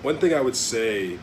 One thing I would say,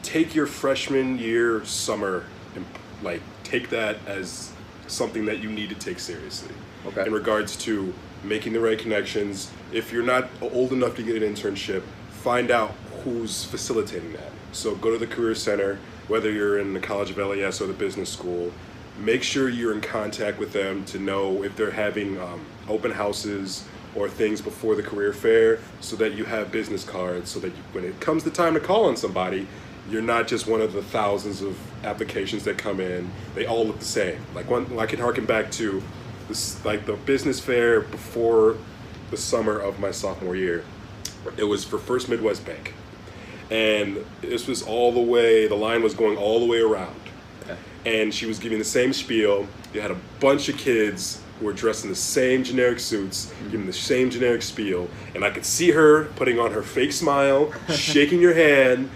take your freshman year summer and like take that as something that you need to take seriously. Okay. In regards to making the right connections. If you're not old enough to get an internship, find out who's facilitating that. So go to the Career Center, whether you're in the College of LAS or the business school. Make sure you're in contact with them to know if they're having open houses or things before the career fair, so that you have business cards, so that when it comes the time to call on somebody, you're not just one of the thousands of applications that come in. They all look the same. I can harken back to this, like the business fair before the summer of my sophomore year. It was for First Midwest Bank, and this was the line was going all the way around. Okay. And she was giving the same spiel. You had a bunch of kids who were dressed in the same generic suits, giving the same generic spiel, and I could see her putting on her fake smile, shaking your hand.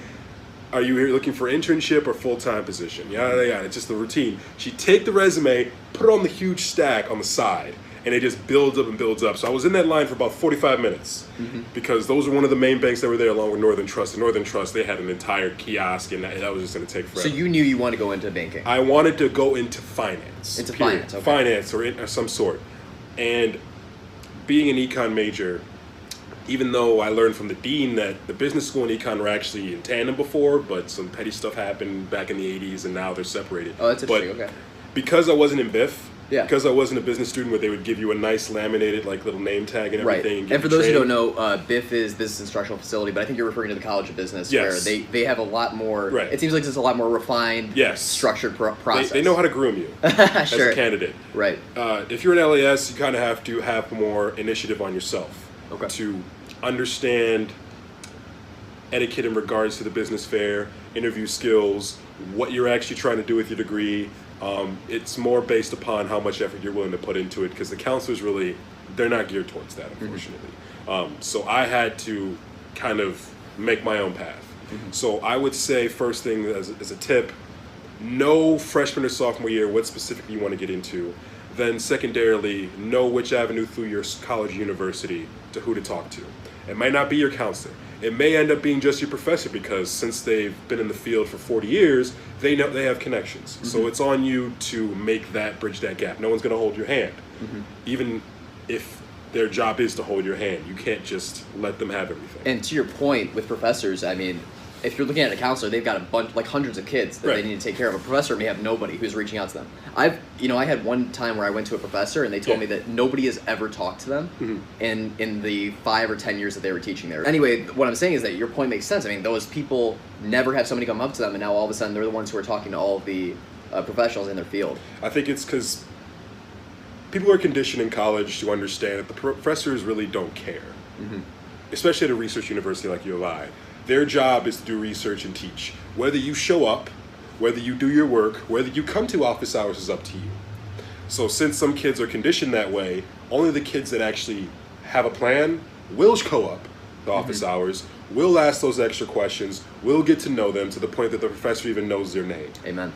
Are you here looking for internship or full-time position? Yada, yada. It's just the routine. She'd take the resume, put it on the huge stack on the side, and it just builds up and builds up. So I was in that line for about 45 minutes because those were one of the main banks that were there, along with Northern Trust. And Northern Trust, they had an entire kiosk, and that was just going to take forever. So you knew you wanted to go into banking? I wanted to go into finance. Into period. finance, okay. Finance or some sort. And being an econ major, even though I learned from the dean that the business school and econ were actually in tandem before, but some petty stuff happened back in the 80s and now they're separated. Oh, that's interesting, okay. Because I wasn't in BIF, yeah. Because I wasn't a business student where they would give you a nice laminated like little name tag and everything. Right. And for those who don't know, BIF is Business Instructional Facility, but I think you're referring to the College of Business, yes. where they have a lot more, right. It seems like it's a lot more refined, yes. structured process. They know how to groom you as sure. a candidate. Right. If you're an LAS, you kind of have to have more initiative on yourself to understand etiquette in regards to the business fair, interview skills, what you're actually trying to do with your degree. It's more based upon how much effort you're willing to put into it, because the counselors really, they're not geared towards that, unfortunately. So I had to kind of make my own path. So I would say first thing as a tip, know freshman or sophomore year what specifically you want to get into. Then secondarily, know which avenue through your college or university to who to talk to. It might not be your counselor. It may end up being just your professor, because since they've been in the field for 40 years, they know they have connections. So it's on you to bridge that gap. No one's going to hold your hand. Even if their job is to hold your hand, you can't just let them have everything. And to your point with professors, I mean, if you're looking at a counselor, they've got a bunch, like hundreds of kids that they need to take care of. A professor may have nobody who's reaching out to them. I had one time where I went to a professor and they told me that nobody has ever talked to them in the 5 or 10 years that they were teaching there. Anyway, what I'm saying is that your point makes sense. I mean, those people never have somebody come up to them, and now all of a sudden they're the ones who are talking to all of the professionals in their field. I think it's because people are conditioned in college to understand that the professors really don't care, especially at a research university like U of I. Their job is to do research and teach. Whether you show up, whether you do your work, whether you come to office hours is up to you. So since some kids are conditioned that way, only the kids that actually have a plan will show up to office hours, will ask those extra questions, will get to know them to the point that the professor even knows their name. Amen.